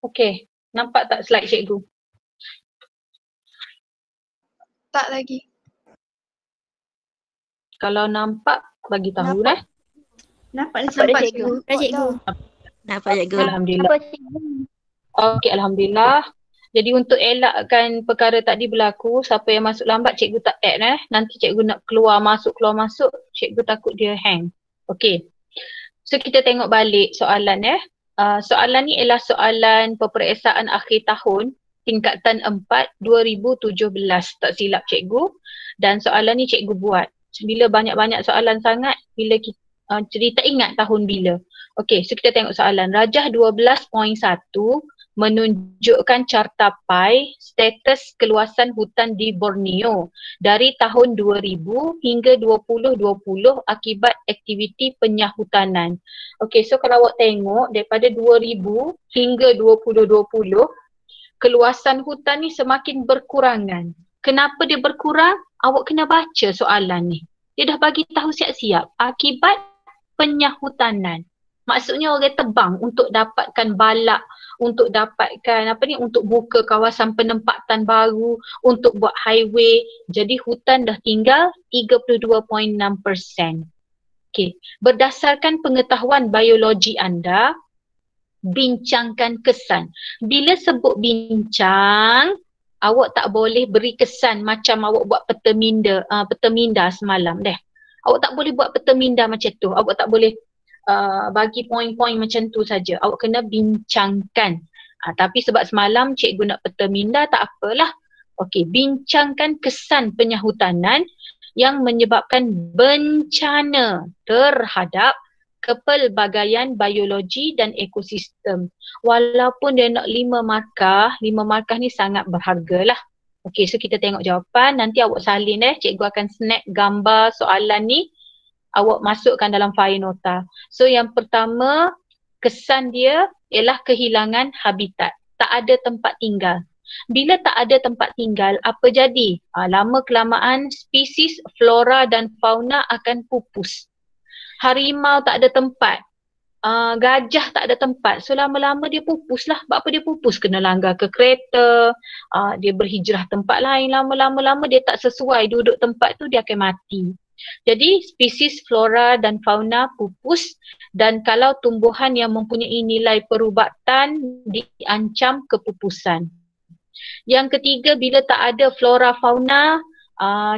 Okey, nampak tak slide cikgu? Tak lagi. Kalau nampak bagi tahu Nampak. lah. Nampak Nampak cikgu. cikgu. Cikgu. Nampak cikgu. Alhamdulillah. Nampak cikgu. Okey, alhamdulillah. Jadi untuk elakkan perkara tadi berlaku, siapa yang masuk lambat cikgu tak add Nanti cikgu nak keluar masuk, cikgu takut dia hang. Okey. So kita tengok balik soalan soalan ni ialah soalan peperiksaan akhir tahun tingkatan 4 2017 tak silap cikgu, dan soalan ni cikgu buat. Bila banyak-banyak soalan sangat, bila kita cerita ingat tahun bila. Okey, so kita tengok soalan. Rajah 12.1 menunjukkan carta pie status keluasan hutan di Borneo dari tahun 2000 hingga 2020 akibat aktiviti penyahutanan. Okey, so kalau awak tengok daripada 2000 hingga 2020, keluasan hutan ni semakin berkurangan. Kenapa dia berkurang? Awak kena baca soalan ni. Dia dah bagi tahu siap-siap akibat penyahutanan. Maksudnya orang tebang untuk dapatkan balak, untuk dapatkan untuk buka kawasan penempatan baru, untuk buat highway. Jadi hutan dah tinggal 32.6%. Okey, berdasarkan pengetahuan biologi anda, bincangkan kesan. Bila sebut bincang, awak tak boleh beri kesan macam awak buat peta minda semalam deh. Awak tak boleh buat peta minda macam tu. Awak tak boleh bagi poin-poin macam tu saja. Awak kena bincangkan. Tapi sebab semalam cikgu nak peta minda, tak apalah. Okey, bincangkan kesan penyahutanan yang menyebabkan bencana terhadap kepelbagaian biologi dan ekosistem. Walaupun dia nak 5 markah ni sangat berharga lah. Okey, so kita tengok jawapan. Nanti awak salin cikgu akan snap gambar soalan ni. Awak masukkan dalam fail nota. So yang pertama, kesan dia ialah kehilangan habitat. Tak ada tempat tinggal. Bila tak ada tempat tinggal, apa jadi? Lama kelamaan spesies flora dan fauna akan pupus. Harimau tak ada tempat. Gajah tak ada tempat. So lama-lama dia pupus lah. Sebab apa dia pupus? Kena langgar ke kereta. Dia berhijrah tempat lain. Lama-lama dia tak sesuai duduk tempat tu, dia akan mati. Jadi spesies flora dan fauna pupus, dan kalau tumbuhan yang mempunyai nilai perubatan diancam kepupusan. Yang ketiga, bila tak ada flora fauna,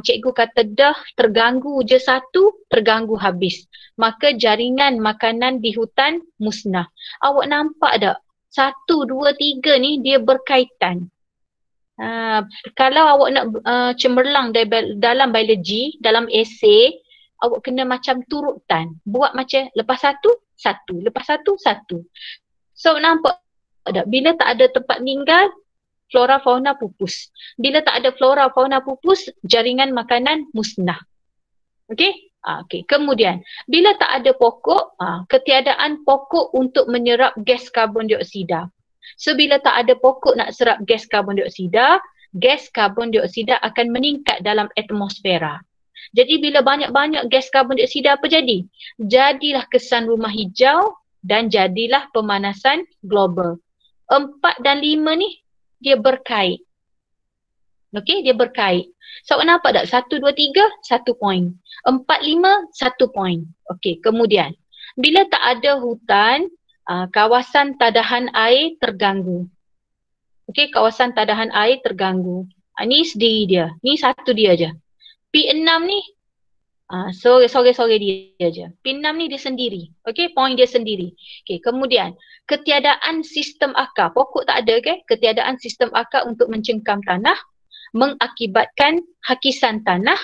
cikgu kata dah terganggu je satu, terganggu habis. Maka jaringan makanan di hutan musnah. Awak nampak tak? 1, 2, 3 ni dia berkaitan. Kalau awak nak cemerlang dalam biologi, dalam esei, awak kena macam turutan. Buat macam lepas satu, lepas satu. So nampak tak? Bila tak ada tempat tinggal, flora fauna pupus. Bila tak ada flora fauna pupus, jaringan makanan musnah. Okey? Okey. Kemudian, bila tak ada pokok, ketiadaan pokok untuk menyerap gas karbon dioksida. So bila tak ada pokok nak serap gas karbon dioksida akan meningkat dalam atmosfera. Jadi bila banyak-banyak gas karbon dioksida, apa jadi? Jadilah kesan rumah hijau dan jadilah pemanasan global. 4 dan 5 ni dia berkait. Okey, dia berkait. So awak nampak tak? 1, 2, 3, 1 poin. 4, 5, 1 poin. Okey, kemudian bila tak ada hutan, kawasan tadahan air terganggu. Okey, kawasan tadahan air terganggu. Ni sendiri dia. Ni satu dia je. P6 ni, sorry dia je. P6 ni dia sendiri. Okey, poin dia sendiri. Okey, kemudian ketiadaan sistem akar. Pokok tak ada ke? Ketiadaan sistem akar untuk mencengkam tanah mengakibatkan hakisan tanah,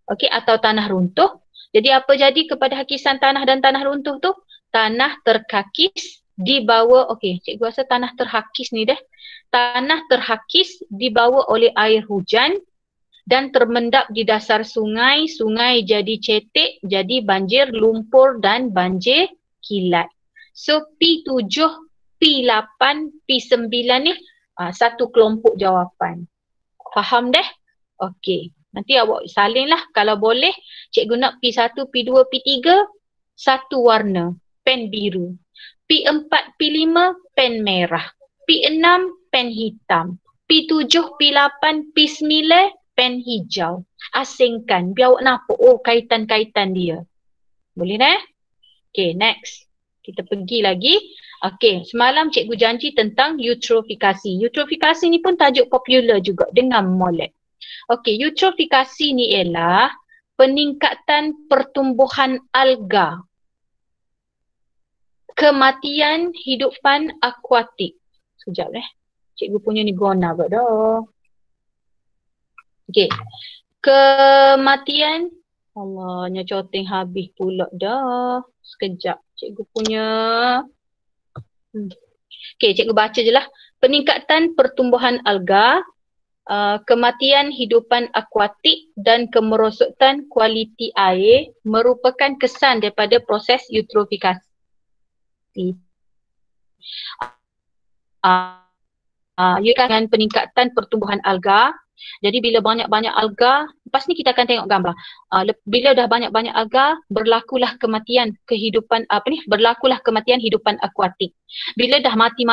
okey, atau tanah runtuh. Jadi apa jadi kepada hakisan tanah dan tanah runtuh tu? Tanah terkakis dibawa, okey, cikgu rasa tanah terhakis ni deh. Tanah terhakis dibawa oleh air hujan dan termendap di dasar sungai. Sungai jadi cetek, jadi banjir lumpur dan banjir kilat. So P7, P8, P9 ni satu kelompok jawapan. Faham deh? Okey. Nanti awak salin lah. Kalau boleh, cikgu nak P1, P2, P3, satu warna. Pen biru. P4, P5, pen merah. P6 pen hitam. P7, P8, P9 pen hijau. Asingkan biar awak nampak kaitan-kaitan dia. Boleh dah? Okay, next. Kita pergi lagi. Okay, semalam cikgu janji tentang eutrofikasi. Eutrofikasi ni pun tajuk popular juga dengan molek. Okay, eutrofikasi ni ialah peningkatan pertumbuhan alga. Kematian hidupan akuatik. Sekejap cikgu punya ni gona pula dah. Okay. Kematian. Allahnya coteng habis pula dah. Sekejap. Cikgu punya. Okay, cikgu baca je lah. Peningkatan pertumbuhan alga, kematian hidupan akuatik dan kemerosotan kualiti air merupakan kesan daripada proses eutrofikasi. Dengan peningkatan pertumbuhan alga. Jadi bila banyak-banyak alga, lepas ni kita akan tengok gambar. Bila dah banyak-banyak alga, berlakulah kematian kehidupan berlakulah kematian hidupan akuatik. Bila dah mati,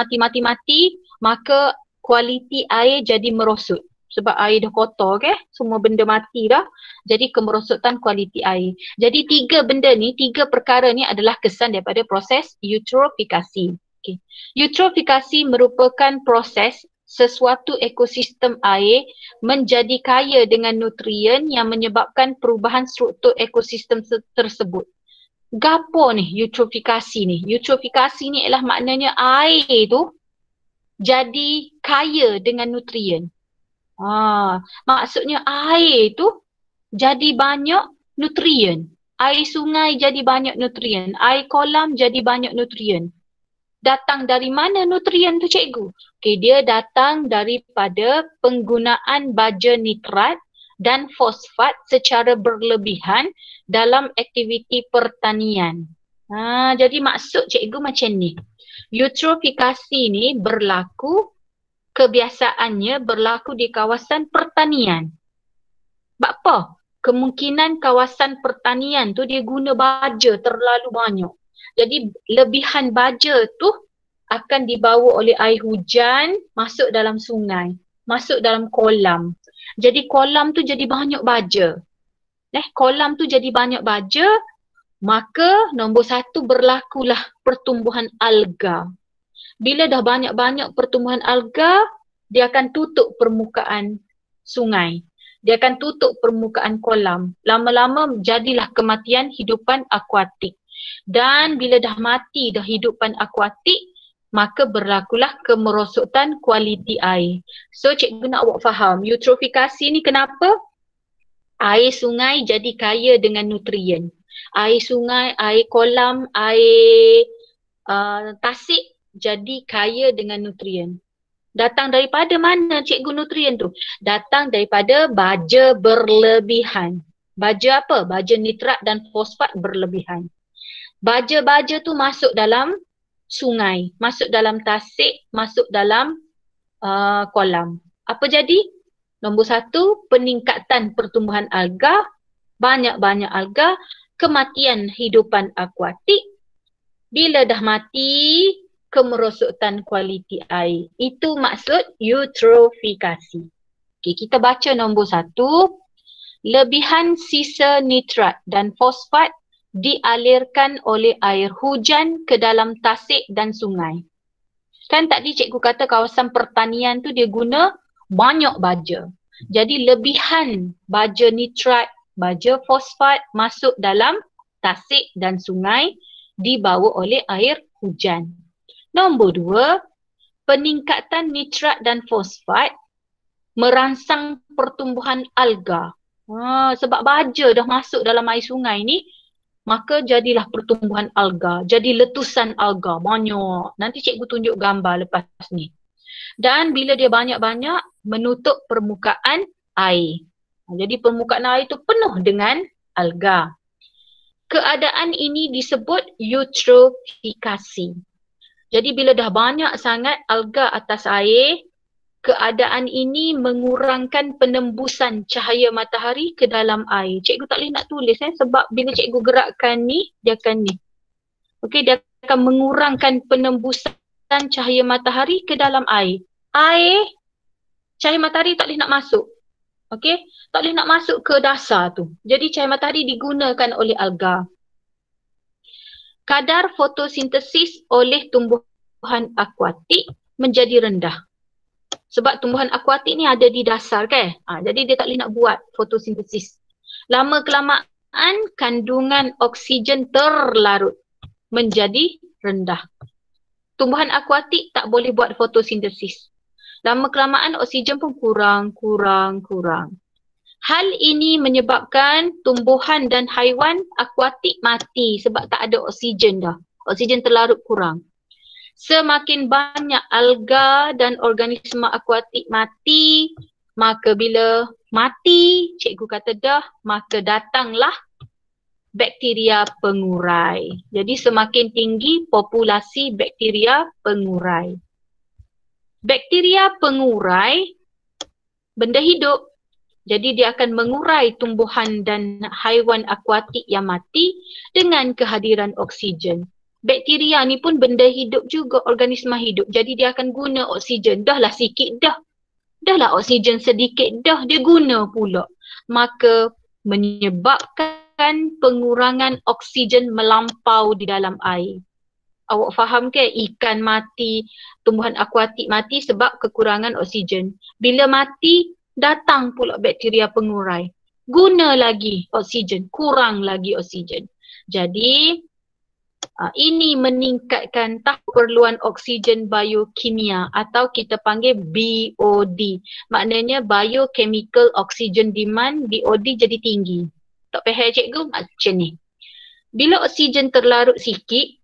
maka kualiti air jadi merosot. Sebab air dah kotor semua benda mati dah. Jadi kemerosotan kualiti air. Jadi tiga perkara ni adalah kesan daripada proses eutrofikasi. Okay. Eutrofikasi merupakan proses sesuatu ekosistem air menjadi kaya dengan nutrien yang menyebabkan perubahan struktur ekosistem tersebut. Gapo ni eutrofikasi ni? Eutrofikasi ni ialah maknanya air tu jadi kaya dengan nutrien. Maksudnya air tu jadi banyak nutrien. Air sungai jadi banyak nutrien. Air kolam jadi banyak nutrien. Datang dari mana nutrien tu cikgu? Okay, dia datang daripada penggunaan baja nitrat dan fosfat secara berlebihan dalam aktiviti pertanian. Jadi maksud cikgu macam ni. Eutrofikasi ni kebiasaannya berlaku di kawasan pertanian. Sebab apa? Kemungkinan kawasan pertanian tu dia guna baja terlalu banyak. Jadi lebihan baja tu akan dibawa oleh air hujan masuk dalam sungai, masuk dalam kolam. Jadi kolam tu jadi banyak baja. Kolam tu jadi banyak baja, maka nombor satu berlakulah pertumbuhan alga. Bila dah banyak-banyak pertumbuhan alga, dia akan tutup permukaan sungai. Dia akan tutup permukaan kolam. Lama-lama jadilah kematian hidupan akuatik. Dan bila dah mati dah hidupan akuatik, maka berlakulah kemerosotan kualiti air. So cikgu nak awak faham, eutrofikasi ni kenapa? Air sungai jadi kaya dengan nutrien. Air sungai, air kolam, air tasik jadi kaya dengan nutrien. Datang daripada mana cikgu nutrien tu? Datang daripada baja berlebihan. Baja apa? Baja nitrat dan fosfat berlebihan. Baja-baja tu masuk dalam sungai, masuk dalam tasik, masuk dalam kolam. Apa jadi? Nombor satu, peningkatan pertumbuhan alga, banyak-banyak alga, kematian hidupan akuatik. Bila dah mati, kemerosotan kualiti air. Itu maksud eutrofikasi. Okay, kita baca nombor satu. Lebihan sisa nitrat dan fosfat dialirkan oleh air hujan ke dalam tasik dan sungai. Kan tadi cikgu kata kawasan pertanian tu dia guna banyak baja. Jadi lebihan baja nitrat, baja fosfat masuk dalam tasik dan sungai dibawa oleh air hujan. Nombor dua, peningkatan nitrat dan fosfat merangsang pertumbuhan alga. Sebab baja dah masuk dalam air sungai ni, maka jadilah pertumbuhan alga, jadi letusan alga banyak. Nanti cikgu tunjuk gambar lepas ni. Dan bila dia banyak-banyak, menutup permukaan air. Jadi permukaan air tu penuh dengan alga. Keadaan ini disebut eutrofikasi. Jadi bila dah banyak sangat alga atas air, keadaan ini mengurangkan penembusan cahaya matahari ke dalam air. Cikgu tak boleh nak tulis sebab bila cikgu gerakkan ni, dia akan ni. Okey, dia akan mengurangkan penembusan cahaya matahari ke dalam air. Cahaya matahari tak boleh nak masuk. Okey, tak boleh nak masuk ke dasar tu. Jadi cahaya matahari digunakan oleh alga. Kadar fotosintesis oleh tumbuhan akuatik menjadi rendah. Sebab tumbuhan akuatik ni ada di dasar kan. Jadi dia tak boleh nak buat fotosintesis. Lama kelamaan kandungan oksigen terlarut menjadi rendah. Tumbuhan akuatik tak boleh buat fotosintesis. Lama kelamaan oksigen pun kurang. Hal ini menyebabkan tumbuhan dan haiwan akuatik mati sebab tak ada oksigen dah. Oksigen terlarut kurang. Semakin banyak alga dan organisma akuatik mati, maka bila mati, cikgu kata dah, maka datanglah bakteria pengurai. Jadi semakin tinggi populasi bakteria pengurai. Bakteria pengurai benda hidup. Jadi dia akan mengurai tumbuhan dan haiwan akuatik yang mati dengan kehadiran oksigen. Bakteria ni pun benda hidup juga, organisma hidup. Jadi dia akan guna oksigen. Dah lah sikit dah. Dah lah oksigen sedikit dah, dia guna pula. Maka menyebabkan pengurangan oksigen melampau di dalam air. Awak faham ke? Ikan mati, tumbuhan akuatik mati sebab kekurangan oksigen. Bila mati, datang pula bakteria pengurai. Guna lagi oksigen, kurang lagi oksigen. Jadi, ini meningkatkan keperluan oksigen biokimia atau kita panggil BOD. Maknanya biochemical oxygen demand, BOD jadi tinggi. Tak faham cikgu? Macam ni. Bila oksigen terlarut sikit,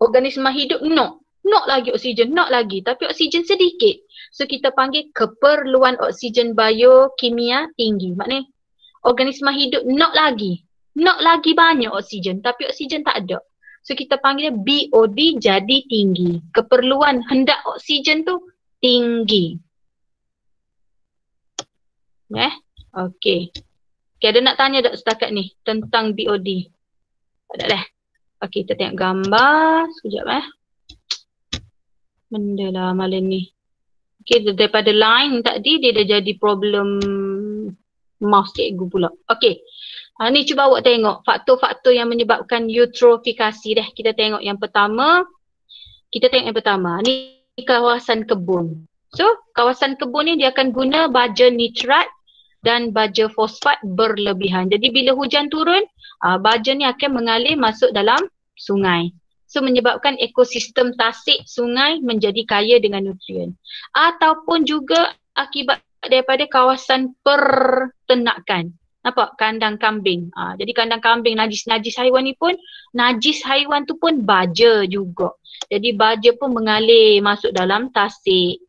organisma hidup nak lagi oksigen, nak lagi. Tapi oksigen sedikit. So kita panggil keperluan oksigen biokimia tinggi. Maknanya organisma hidup nak lagi banyak oksigen. Tapi oksigen tak ada. So kita panggil BOD jadi tinggi. Keperluan hendak oksigen tu tinggi. Okey. Okay, ada nak tanya tak setakat ni tentang BOD? Tak ada dah. Okey, kita tengok gambar. Sekejap Benda lah malam ni. Okey, daripada line tadi dia dah jadi problem mouse cikgu pula. Okey. Ni cuba awak tengok faktor-faktor yang menyebabkan eutrofikasi dah. Kita tengok yang pertama. Ni kawasan kebun. So, kawasan kebun ni dia akan guna baja nitrat dan baja fosfat berlebihan. Jadi bila hujan turun, baja ni akan mengalir masuk dalam sungai. So menyebabkan ekosistem tasik sungai menjadi kaya dengan nutrien. Ataupun juga akibat daripada kawasan pertenakan. Nampak? Kandang kambing. Jadi kandang kambing, najis haiwan ni pun, najis haiwan tu pun baja juga. Jadi baja pun mengalir masuk dalam tasik.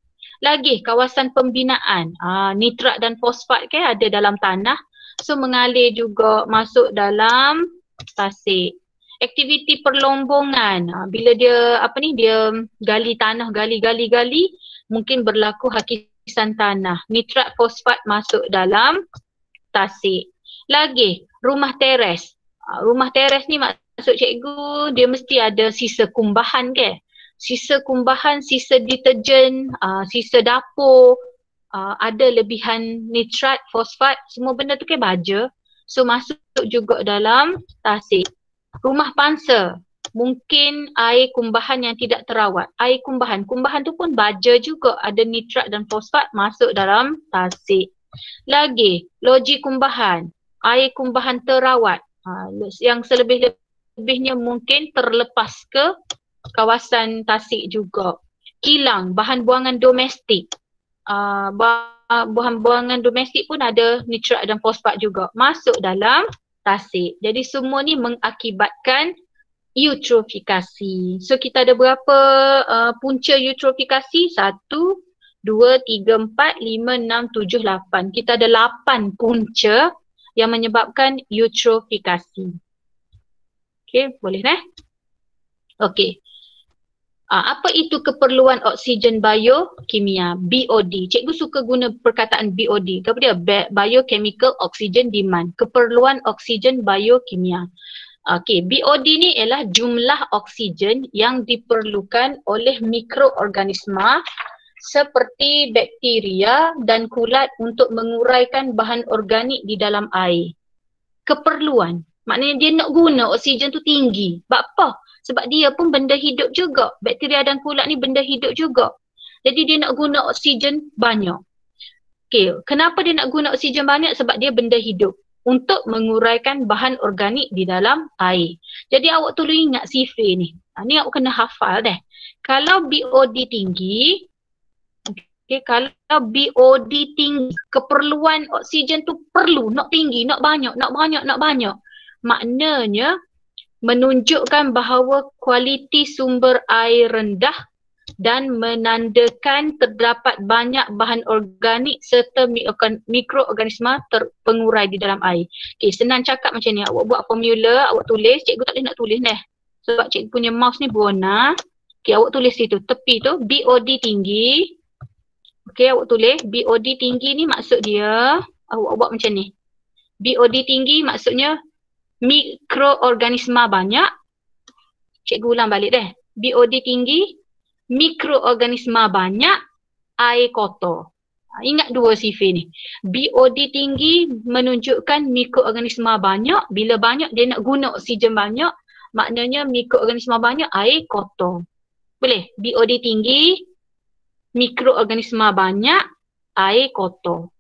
Lagi kawasan pembinaan. Nitrat dan fosfat kan ada dalam tanah. So mengalir juga masuk dalam tasik. Aktiviti perlombongan. Bila dia dia gali tanah, gali, mungkin berlaku hakisan tanah. Nitrat fosfat masuk dalam tasik. Lagi rumah teres. Rumah teres ni maksud cikgu dia mesti ada sisa kumbahan ke? Sisa kumbahan, sisa deterjen, sisa dapur, ada lebihan nitrat, fosfat, semua benda tu kan baja. So masuk juga dalam tasik. Rumah pansa, mungkin air kumbahan yang tidak terawat. Air kumbahan tu pun baja juga, ada nitrat dan fosfat masuk dalam tasik. Lagi, loji kumbahan, air kumbahan terawat. Yang selebih-lebihnya mungkin terlepas ke kawasan tasik juga. Kilang, bahan buangan domestik. Bahan buangan domestik pun ada nitrat dan fosfat juga masuk dalam tasik. Jadi semua ni mengakibatkan eutrofikasi. So kita ada berapa punca eutrofikasi? 1, 2, 3, 4, 5, 6, 7, 8. Kita ada 8 punca yang menyebabkan eutrofikasi. Okey, boleh Okey. Apa itu keperluan oksigen biokimia? BOD. Cikgu suka guna perkataan BOD. Apa dia? Biochemical Oxygen Demand. Keperluan oksigen biokimia. Okey, BOD ni ialah jumlah oksigen yang diperlukan oleh mikroorganisma seperti bakteria dan kulat untuk menguraikan bahan organik di dalam air. Keperluan, maknanya dia nak guna oksigen tu tinggi. Sebab apa? Sebab dia pun benda hidup juga. Bakteria dan kulat ni benda hidup juga. Jadi dia nak guna oksigen banyak. Okey, kenapa dia nak guna oksigen banyak? Sebab dia benda hidup untuk menguraikan bahan organik di dalam air. Jadi awak tolong ingat sifir ni. Ni awak kena hafal deh. Kalau BOD tinggi, kalau BOD tinggi, keperluan oksigen tu perlu, nak tinggi, nak banyak. Maknanya menunjukkan bahawa kualiti sumber air rendah dan menandakan terdapat banyak bahan organik serta mikroorganisma terpengurai di dalam air. Okey, senang cakap macam ni. Awak buat formula, awak tulis. Cikgu tak boleh nak tulis ni. Sebab cikgu punya mouse ni berwarna. Okey, awak tulis situ. Tepi tu BOD tinggi. Okey, awak tulis BOD tinggi ni maksud dia, awak buat macam ni. BOD tinggi maksudnya mikroorganisma banyak. Cikgu ulang balik deh. BOD tinggi, mikroorganisma banyak, air kotor. Ingat dua sifir ni. BOD tinggi menunjukkan mikroorganisma banyak. Bila banyak dia nak guna oksigen banyak. Maknanya mikroorganisma banyak, air kotor. Boleh? BOD tinggi, mikroorganisma banyak, air kotor.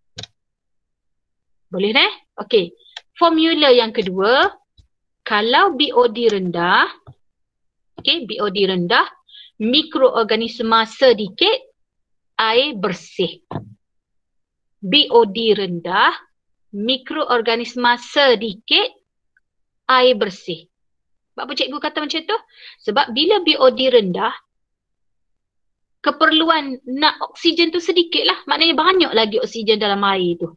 Boleh deh? Okey. Formula yang kedua, kalau BOD rendah, okey, BOD rendah, mikroorganisma sedikit, air bersih. BOD rendah, mikroorganisma sedikit, air bersih. Sebab apa cikgu kata macam tu? Sebab bila BOD rendah, keperluan nak oksigen tu sedikit lah. Maknanya banyak lagi oksigen dalam air tu.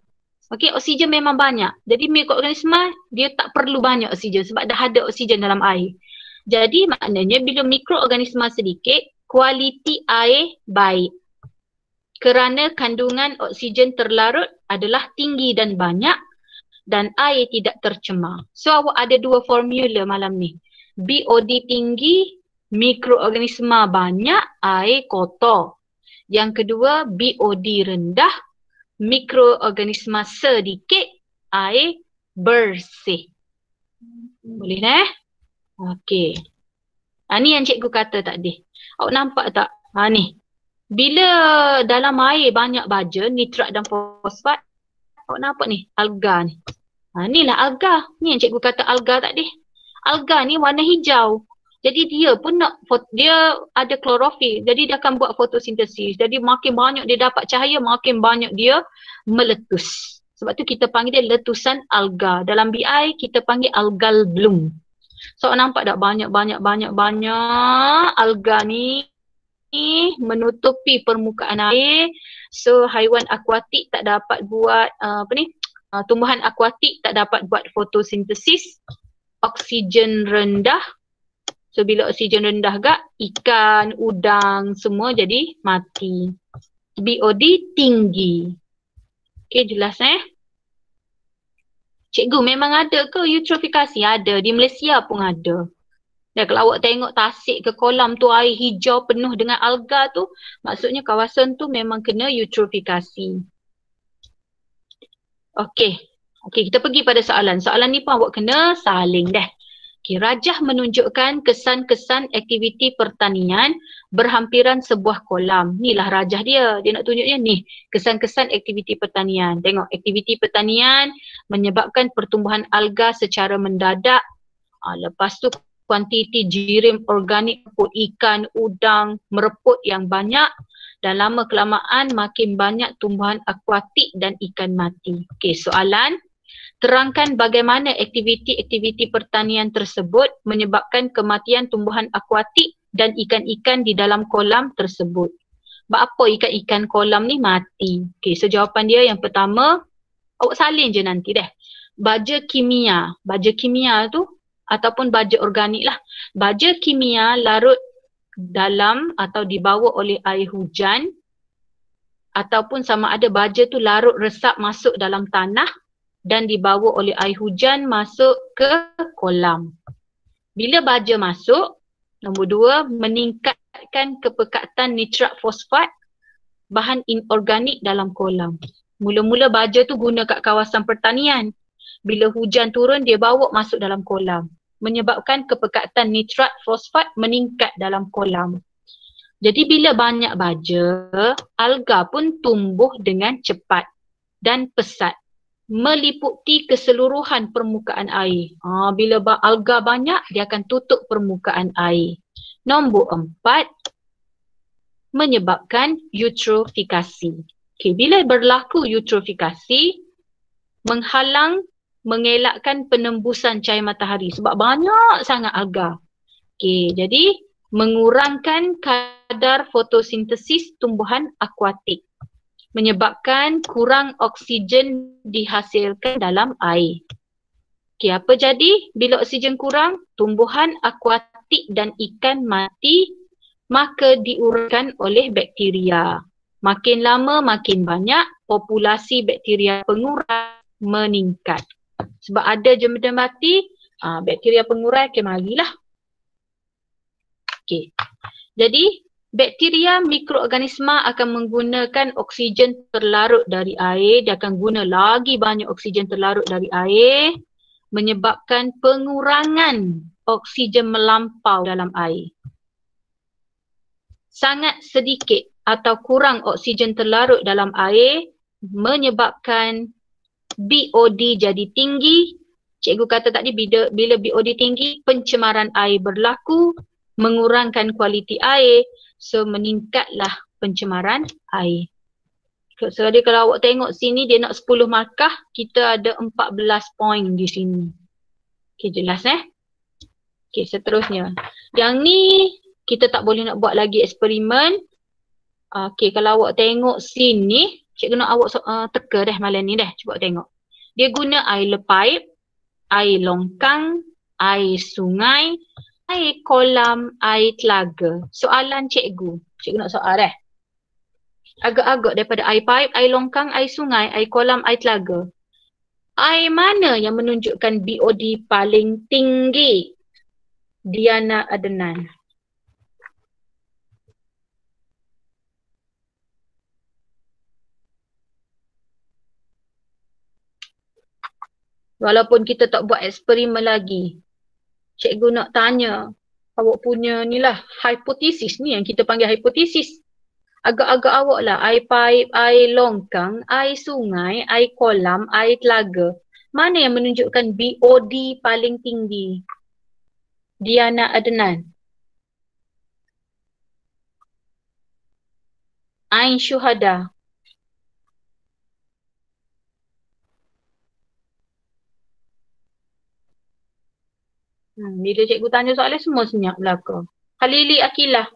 Okey, oksigen memang banyak. Jadi mikroorganisma dia tak perlu banyak oksigen sebab dah ada oksigen dalam air. Jadi maknanya bila mikroorganisma sedikit, kualiti air baik. Kerana kandungan oksigen terlarut adalah tinggi dan banyak dan air tidak tercemar. So awak ada dua formula malam ni. BOD tinggi, mikroorganisma banyak, air kotor. Yang kedua, BOD rendah, mikroorganisma sedikit, air bersih. Boleh dah? Okey. Ni yang cikgu kata tadi. Awak nampak tak? Ni. Bila dalam air banyak baja, nitrat dan fosfat, awak nampak ni, alga ni. Inilah alga. Ni yang cikgu kata alga tadi. Alga ni warna hijau. Jadi dia pun dia ada klorofil. Jadi dia akan buat fotosintesis. Jadi makin banyak dia dapat cahaya, makin banyak dia meletus. Sebab tu kita panggil dia letusan alga. Dalam BI kita panggil algal bloom. So nampak tak banyak alga ni menutupi permukaan air. So haiwan akuatik tak dapat buat tumbuhan akuatik tak dapat buat fotosintesis. Oksigen rendah. So bila oksigen rendah gak, ikan, udang semua jadi mati. BOD tinggi. Okey, jelas Cikgu, memang ada ke eutrofikasi? Ada. Di Malaysia pun ada. Dan kalau awak tengok tasik ke kolam tu air hijau penuh dengan alga tu, maksudnya kawasan tu memang kena eutrofikasi. Okey. Okey, kita pergi pada soalan. Soalan ni pun awak kena saling dah. Okay, rajah menunjukkan kesan-kesan aktiviti pertanian berhampiran sebuah kolam. Inilah rajah dia. Dia nak tunjuknya ni. Kesan-kesan aktiviti pertanian. Tengok, aktiviti pertanian menyebabkan pertumbuhan alga secara mendadak. Lepas tu kuantiti jirim organik ikan, udang, mereput yang banyak. Dan lama kelamaan makin banyak tumbuhan akuatik dan ikan mati. Okey, soalan. Terangkan bagaimana aktiviti-aktiviti pertanian tersebut menyebabkan kematian tumbuhan akuatik dan ikan-ikan di dalam kolam tersebut. Sebab apa ikan-ikan kolam ni mati? Okey, so jawapan dia yang pertama, awak salin je nanti deh. Baja kimia. Baja kimia tu ataupun baja organik lah. Baja kimia larut dalam atau dibawa oleh air hujan ataupun sama ada baja tu larut resap masuk dalam tanah dan dibawa oleh air hujan masuk ke kolam. Bila baja masuk, nombor 2, meningkatkan kepekatan nitrat fosfat bahan inorganik dalam kolam. Mula-mula baja tu guna kat kawasan pertanian. Bila hujan turun, dia bawa masuk dalam kolam. Menyebabkan kepekatan nitrat fosfat meningkat dalam kolam. Jadi bila banyak baja, alga pun tumbuh dengan cepat dan pesat, meliputi keseluruhan permukaan air. Bila alga banyak, dia akan tutup permukaan air. Nombor 4, menyebabkan eutrofikasi. Okay, bila berlaku eutrofikasi, mengelakkan penembusan cahaya matahari sebab banyak sangat alga. Okay, jadi mengurangkan kadar fotosintesis tumbuhan akuatik, menyebabkan kurang oksigen dihasilkan dalam air. Okay, apa jadi bila oksigen kurang? Tumbuhan akuatik dan ikan mati, maka diurangkan oleh bakteria. Makin lama makin banyak, populasi bakteria pengurai meningkat. Sebab ada je benda mati, bakteria pengurai marilah. Okay. Jadi, bakteria mikroorganisma akan menggunakan oksigen terlarut dari air. Dia akan guna lagi banyak oksigen terlarut dari air, menyebabkan pengurangan oksigen melampau dalam air. Sangat sedikit atau kurang oksigen terlarut dalam air menyebabkan BOD jadi tinggi. Cikgu kata tadi bila BOD tinggi, pencemaran air berlaku, mengurangkan kualiti air, so meningkatlah pencemaran air. So kalau awak tengok sini dia nak 10 markah, kita ada 14 poin di sini. Okay, jelas Okay, seterusnya. Yang ni kita tak boleh nak buat lagi eksperimen. Okay, kalau awak tengok sini, cikgu nak awak teka malam ni cuba tengok. Dia guna air lepaip, air longkang, air sungai, air kolam, air telaga. Soalan cikgu nak soal agak-agak daripada air paip, air longkang, air sungai, air kolam, air telaga. Air mana yang menunjukkan BOD paling tinggi? Diana Adnan. Walaupun kita tak buat eksperimen lagi, cikgu nak tanya awak punya ni lah, hipotesis ni yang kita panggil hipotesis. Agak-agak awak lah, air paip, air longkang, air sungai, air kolam, air telaga. Mana yang menunjukkan BOD paling tinggi? Diana Adnan. Ain Syuhada. Bila cikgu tanya soalan semua senyap belaka. Khalili Akilah.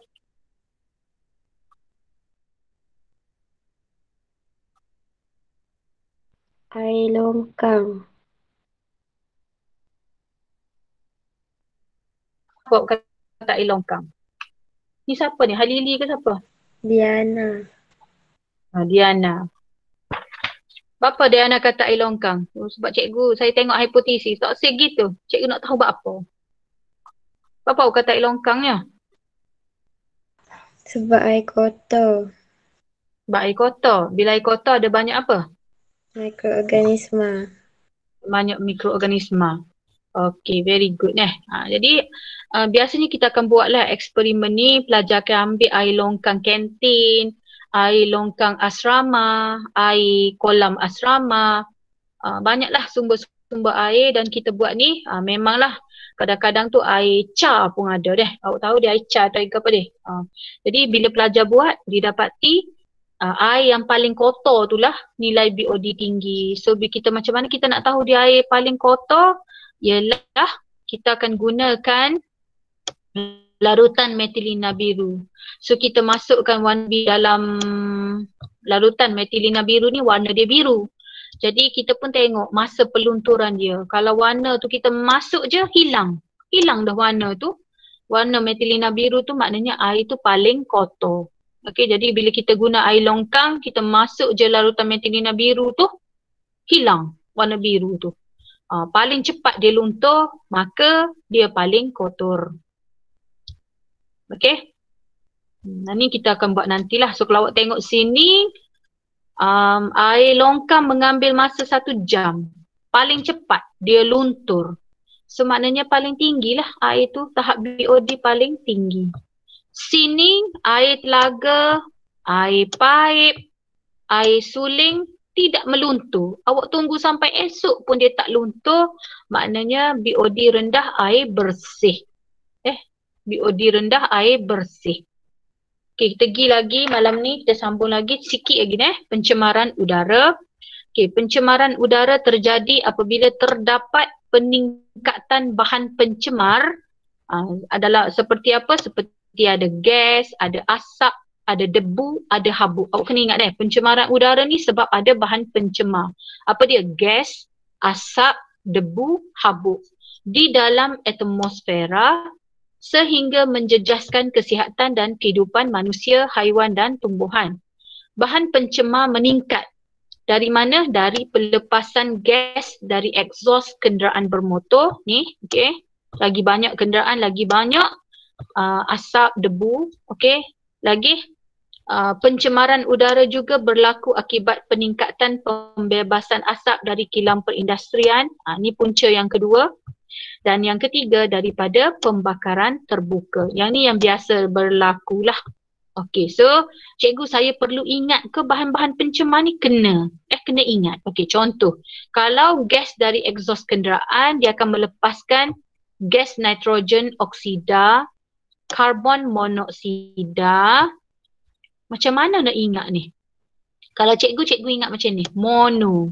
Air longkang. Apa kata air longkang? Ni siapa ni? Halili ke siapa? Diana. Diana. Bapa Diana kata air longkang? Sebab cikgu, saya tengok hipotesis. Tak segitu. Cikgu nak tahu buat apa. Bapa kata air longkangnya? Sebab air kotor. Sebab air kotor. Bila air kotor ada banyak apa? Mikroorganisma. Banyak mikroorganisma. Okay, very good jadi biasanya kita akan buatlah eksperimen ni, pelajar akan ambil air longkang kantin, air longkang asrama, air kolam asrama. Banyaklah sumber-sumber air dan kita buat ni memanglah kadang-kadang tu air car pun ada Awak tahu dia air car atau apa dia. Jadi bila pelajar buat, didapati air yang paling kotor tu lah nilai BOD tinggi. So kita macam mana kita nak tahu dia air paling kotor? Ialah kita akan gunakan larutan metilina biru. So kita masukkan warna biru dalam larutan metilina biru ni, warna dia biru. Jadi kita pun tengok masa pelunturan dia. Kalau warna tu kita masuk je, hilang. Hilang dah warna tu. Warna metilina biru tu maknanya air tu paling kotor. Okay, jadi bila kita guna air longkang, kita masuk je larutan metilina biru tu, hilang warna biru tu. paling cepat dia luntur, maka dia paling kotor. Okey. Ni kita akan buat nantilah. So kalau awak tengok sini, air longkang mengambil masa 1 jam. Paling cepat dia luntur. So maknanya paling tinggilah air tu, tahap BOD paling tinggi. Sini air telaga, air paip, air suling tidak meluntur. Awak tunggu sampai esok pun dia tak luntur, maknanya BOD rendah air bersih. BOD rendah air bersih. Okey, kita pergi lagi malam ni, kita sambung lagi sikit lagi pencemaran udara. Okey, pencemaran udara terjadi apabila terdapat peningkatan bahan pencemar. Adalah seperti apa? Seperti ada gas, ada asap, ada debu, ada habuk. Awak kena ingat pencemaran udara ni sebab ada bahan pencemar. Apa dia? Gas, asap, debu, habuk di dalam atmosfera sehingga menjejaskan kesihatan dan kehidupan manusia, haiwan dan tumbuhan. Bahan pencemar meningkat. Dari mana? Dari pelepasan gas dari exhaust kenderaan bermotor ni, okey. Lagi banyak kenderaan, lagi banyak asap, debu, okey. Lagi pencemaran udara juga berlaku akibat peningkatan pembebasan asap dari kilang perindustrian. Ni punca yang kedua. Dan yang ketiga daripada pembakaran terbuka. Yang ni yang biasa berlakulah. Okey, so cikgu saya perlu ingat ke bahan-bahan pencemar ni? Kena ingat. Okey, contoh. Kalau gas dari exhaust kenderaan, dia akan melepaskan gas nitrogen oksida, karbon monoksida. Macam mana nak ingat ni? Kalau cikgu ingat macam ni. Mono.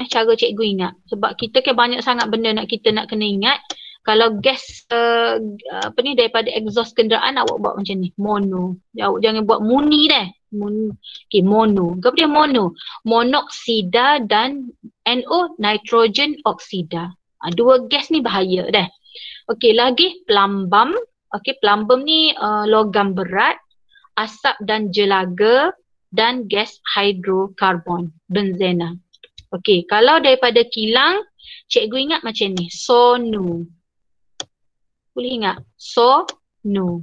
Cara cikgu ingat. Sebab kita kan banyak sangat benda kita nak kena ingat. Kalau gas daripada exhaust kenderaan, awak buat macam ni. Mono. Awak jangan buat muni Okey, mono. Apa dia mono? Monoksida dan NO, nitrogen oksida. Dua gas ni bahaya Okey, lagi plumbum. Okey, plumbum ni logam berat, asap dan jelaga dan gas hidrokarbon, benzena. Okey, kalau daripada kilang, cikgu ingat macam ni. Sono. Boleh ingat? Sono.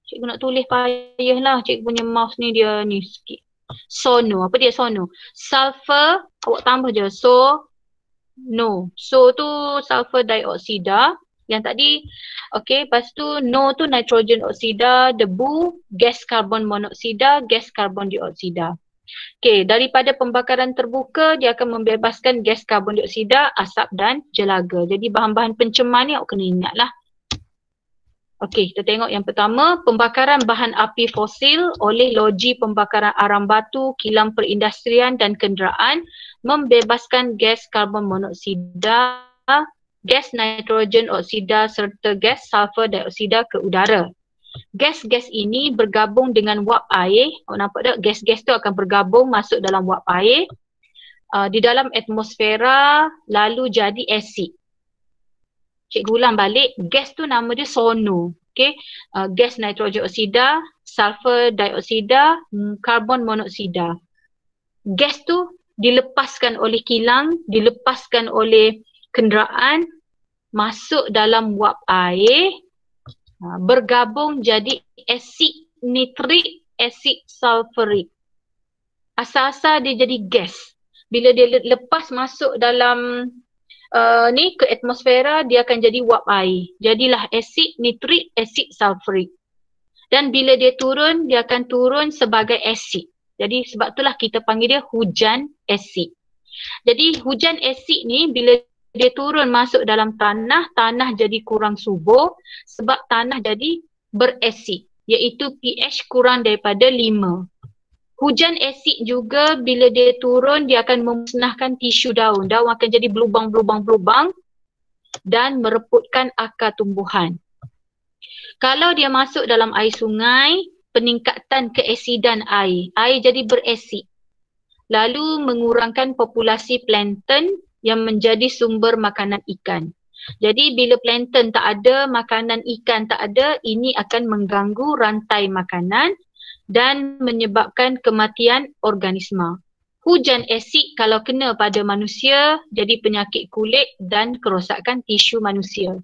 Cikgu nak tulis payah lah. Cikgu punya mouse ni dia ni sikit. Sono. Apa dia sono? Sulfur. Awak tambah je. No. So tu sulfur dioksida. Yang tadi, okey, lepas tu no tu nitrogen oksida, debu, gas karbon monoksida, gas karbon dioksida. Okey, daripada pembakaran terbuka, dia akan membebaskan gas karbon dioksida, asap dan jelaga. Jadi bahan-bahan pencemar ni awak kena ingat lah. Okey, kita tengok yang pertama, pembakaran bahan api fosil oleh loji pembakaran arang batu, kilang perindustrian dan kenderaan membebaskan gas karbon monoksida, gas nitrogen oksida serta gas sulfur dioksida ke udara. Gas-gas ini bergabung dengan wap air. Awak nampak tak? Gas-gas tu akan bergabung masuk dalam wap air di dalam atmosfera lalu jadi asid. Cikgu ulang balik, gas tu nama dia sono. Okay? Gas nitrogen oksida, sulfur dioksida, karbon monoksida. Gas tu dilepaskan oleh kilang, dilepaskan oleh kenderaan, masuk dalam wap air, bergabung jadi asid nitrik, asid sulfurik. Asal-asal dia jadi gas. Bila dia lepas masuk dalam ke atmosfera, dia akan jadi wap air. Jadilah asid nitrik, asid sulfurik. Dan bila dia turun, dia akan turun sebagai asid. Jadi sebab itulah kita panggil dia hujan asid. Jadi hujan asid ni bila dia turun masuk dalam tanah, tanah jadi kurang subur sebab tanah jadi berasid, iaitu pH kurang daripada 5. Hujan asid juga bila dia turun, dia akan memusnahkan tisu daun. Daun akan jadi berlubang-lubang dan mereputkan akar tumbuhan. Kalau dia masuk dalam air sungai, peningkatan keasidan air. Air jadi berasid. Lalu mengurangkan populasi plankton yang menjadi sumber makanan ikan. Jadi bila plankton tak ada, makanan ikan tak ada, ini akan mengganggu rantai makanan dan menyebabkan kematian organisma. Hujan asid kalau kena pada manusia jadi penyakit kulit dan kerosakan tisu manusia.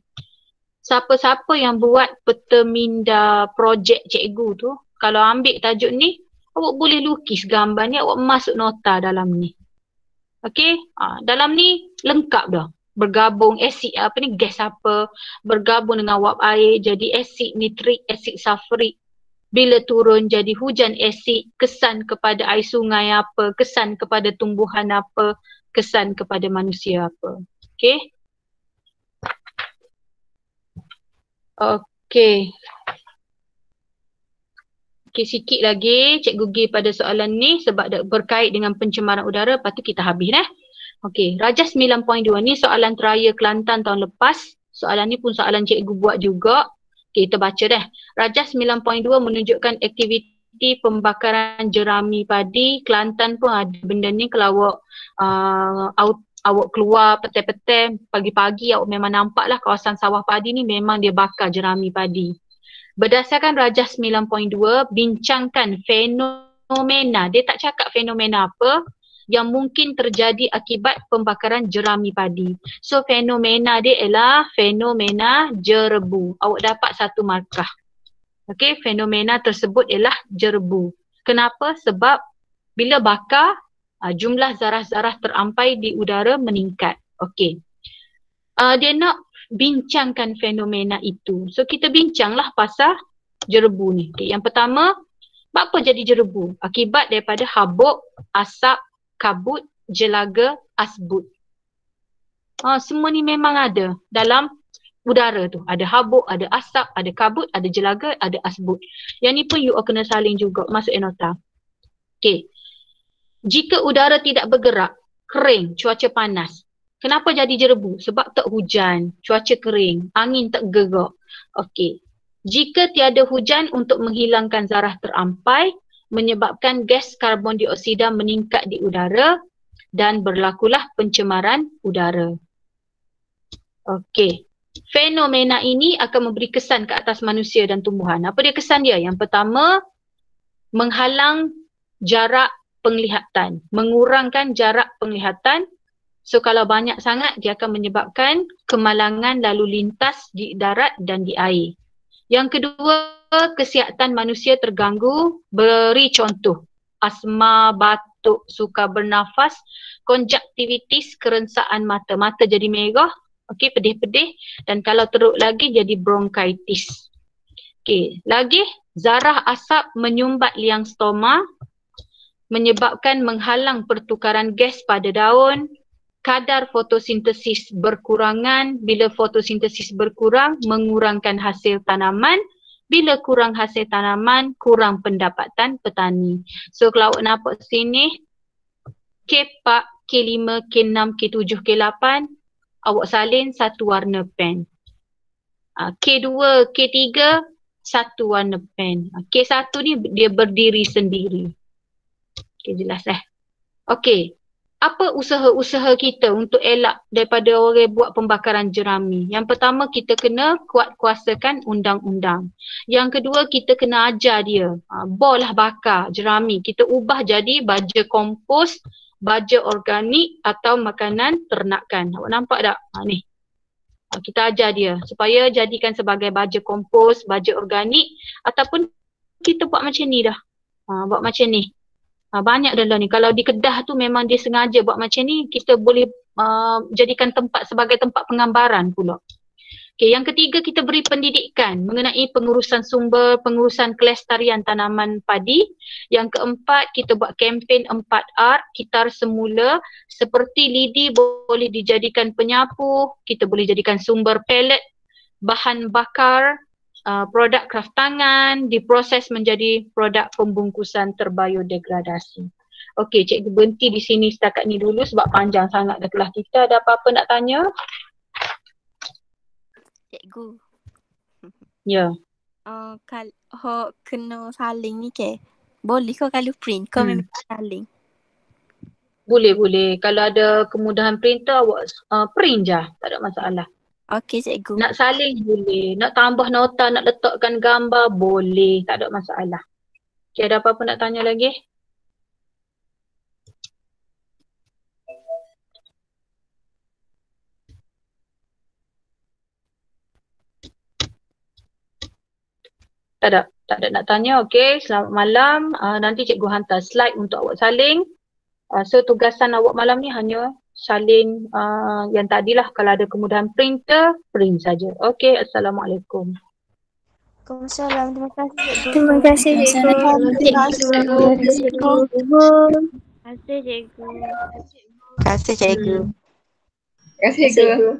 Siapa-siapa yang buat peta minda projek cikgu tu, kalau ambil tajuk ni, awak boleh lukis gambar ni, awak masuk nota dalam ni. Okey, dalam ni lengkap dah. Bergabung asid apa ni, gas apa, bergabung dengan wap air jadi asid nitrik, asid sulfurik. Bila turun jadi hujan asid, kesan kepada air sungai apa, kesan kepada tumbuhan apa, kesan kepada manusia apa. Okey. Okey. Okey, sikit lagi cikgu pergi pada soalan ni sebab berkait dengan pencemaran udara, lepas tu kita habis Okey, Raja 9.2 ni soalan teraya Kelantan tahun lepas. Soalan ni pun soalan cikgu buat juga. Okay, kita baca Raja 9.2 menunjukkan aktiviti pembakaran jerami padi. Kelantan pun ada benda ni kalau awak keluar petai-petai pagi-pagi, awak memang nampak lah kawasan sawah padi ni memang dia bakar jerami padi. Berdasarkan Raja 9.2, bincangkan fenomena. Dia tak cakap fenomena apa yang mungkin terjadi akibat pembakaran jerami padi. So fenomena dia ialah fenomena jerebu. Awak dapat 1 markah. Okey, fenomena tersebut ialah jerebu. Kenapa? Sebab bila bakar, jumlah zarah-zarah terampai di udara meningkat. Okey. Dia nak bincangkan fenomena itu. So kita bincanglah pasal jerebu ni. Okay, yang pertama, apa jadi jerebu? Akibat daripada habuk, asap, kabut, jelaga, asbut. Semua ni memang ada dalam udara tu. Ada habuk, ada asap, ada kabut, ada jelaga, ada asbut. Yang ni pun you all kena salin juga, masuk nota. Okay. Jika udara tidak bergerak, kering, cuaca panas. Kenapa jadi jerebu? Sebab tak hujan, cuaca kering, angin tak gerak. Okey. Jika tiada hujan untuk menghilangkan zarah terampai, menyebabkan gas karbon dioksida meningkat di udara dan berlakulah pencemaran udara. Okey. Fenomena ini akan memberi kesan ke atas manusia dan tumbuhan. Apa dia kesan dia? Yang pertama, menghalang jarak penglihatan, mengurangkan jarak penglihatan. So kalau banyak sangat dia akan menyebabkan kemalangan lalu lintas di darat dan di air. Yang kedua, kesihatan manusia terganggu. Beri contoh, asma, batuk, sukar bernafas, konjaktivitis, kerensaan mata. Mata jadi merah, okey, pedih-pedih, dan kalau teruk lagi jadi bronkitis. Okey, lagi zarah asap menyumbat liang stoma, menyebabkan menghalang pertukaran gas pada daun. Kadar fotosintesis berkurangan. Bila fotosintesis berkurang, mengurangkan hasil tanaman. Bila kurang hasil tanaman, kurang pendapatan petani. So kalau awak nampak sini, K4, K5, K6, K7, K8, awak salin satu warna pen. K2, K3, satu warna pen. K1 ni dia berdiri sendiri. Okay, jelas Okey. Apa usaha-usaha kita untuk elak daripada orang buat pembakaran jerami? Yang pertama, kita kena kuatkuasakan undang-undang. Yang kedua, kita kena ajar dia. Boleh bakar jerami. Kita ubah jadi baja kompos, baja organik atau makanan ternakan. Awak nampak tak? Ni. Kita ajar dia supaya jadikan sebagai baja kompos, baja organik ataupun kita buat macam ni dah. Buat macam ni. Banyak dalam ni. Kalau di Kedah tu memang dia sengaja buat macam ni, kita boleh jadikan tempat sebagai tempat penggambaran pula. Okay, yang ketiga, kita beri pendidikan mengenai pengurusan sumber, pengurusan kelestarian tanaman padi. Yang keempat, kita buat kempen 4R, kitar semula. Seperti lidi boleh dijadikan penyapu, kita boleh jadikan sumber pellet, bahan bakar, produk kraft tangan, diproses menjadi produk pembungkusan terbiodegradasi. Okey, cikgu berhenti di sini setakat ni dulu sebab panjang sangat dah kelas kita. Ada apa-apa nak tanya? Cikgu. Ya. Kalau kena saling ni ke? Boleh kau kalau print? Kau memang saling? Boleh. Kalau ada kemudahan printer, awak print je. Tak ada masalah. Okey, cikgu. Nak salin boleh. Nak tambah nota, nak letakkan gambar boleh. Tak ada masalah. Okay, ada apa-apa nak tanya lagi? Tak ada nak tanya. Okey, selamat malam. Nanti cikgu hantar slide untuk awak salin. So tugasan awak malam ni hanya salin yang tadilah. Kalau ada kemudahan printer, print saja. Okey, Assalamualaikum. Waalaikumsalam. Terima kasih cikgu. Terima kasih cikgu. Terima kasih cikgu. Terima kasih cikgu. Terima kasih cikgu. Terima kasih cikgu.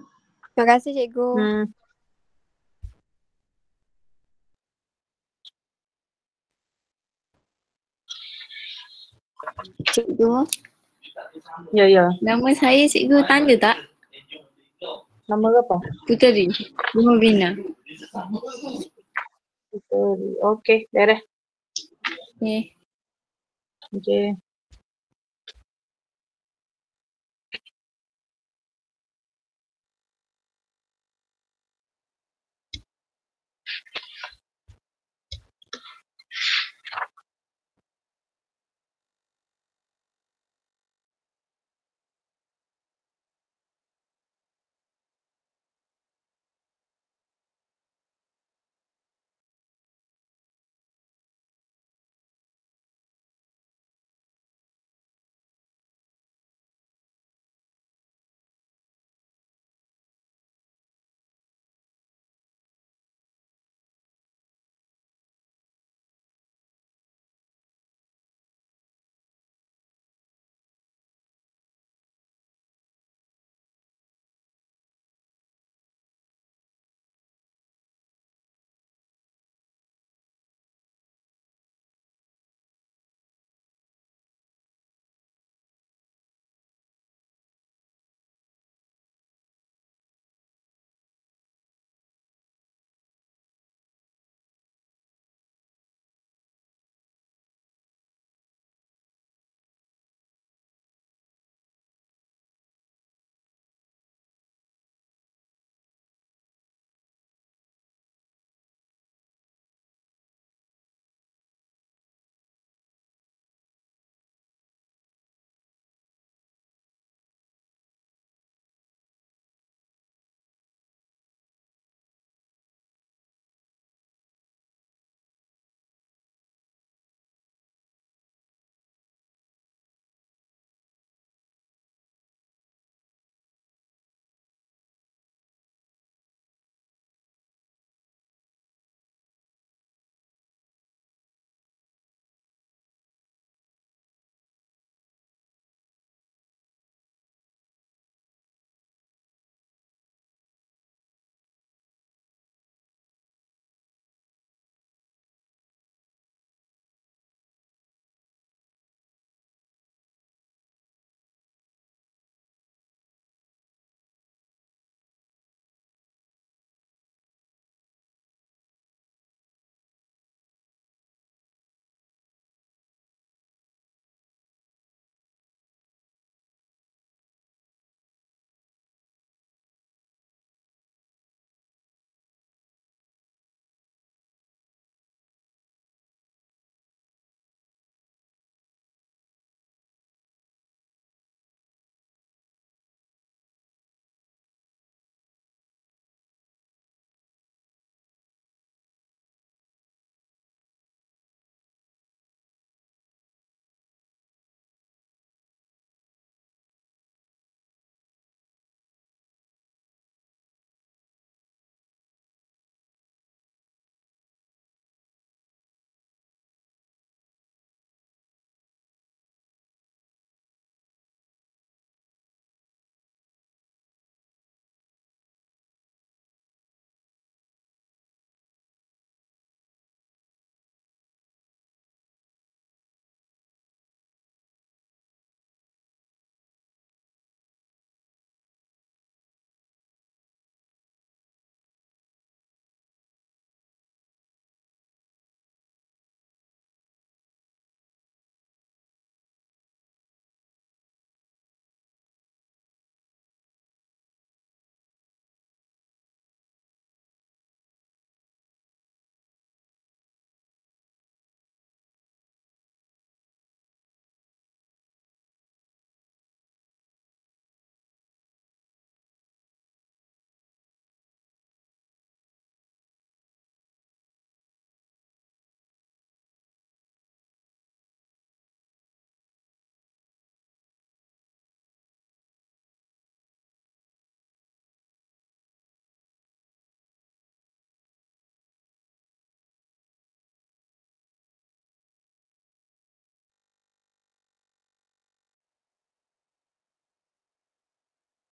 Terima kasih cikgu. Cikgu, Ya. nama saya cikgu tanda tak? Nama apa? Puteri. Bina. Okey, beres. Okay. Okey.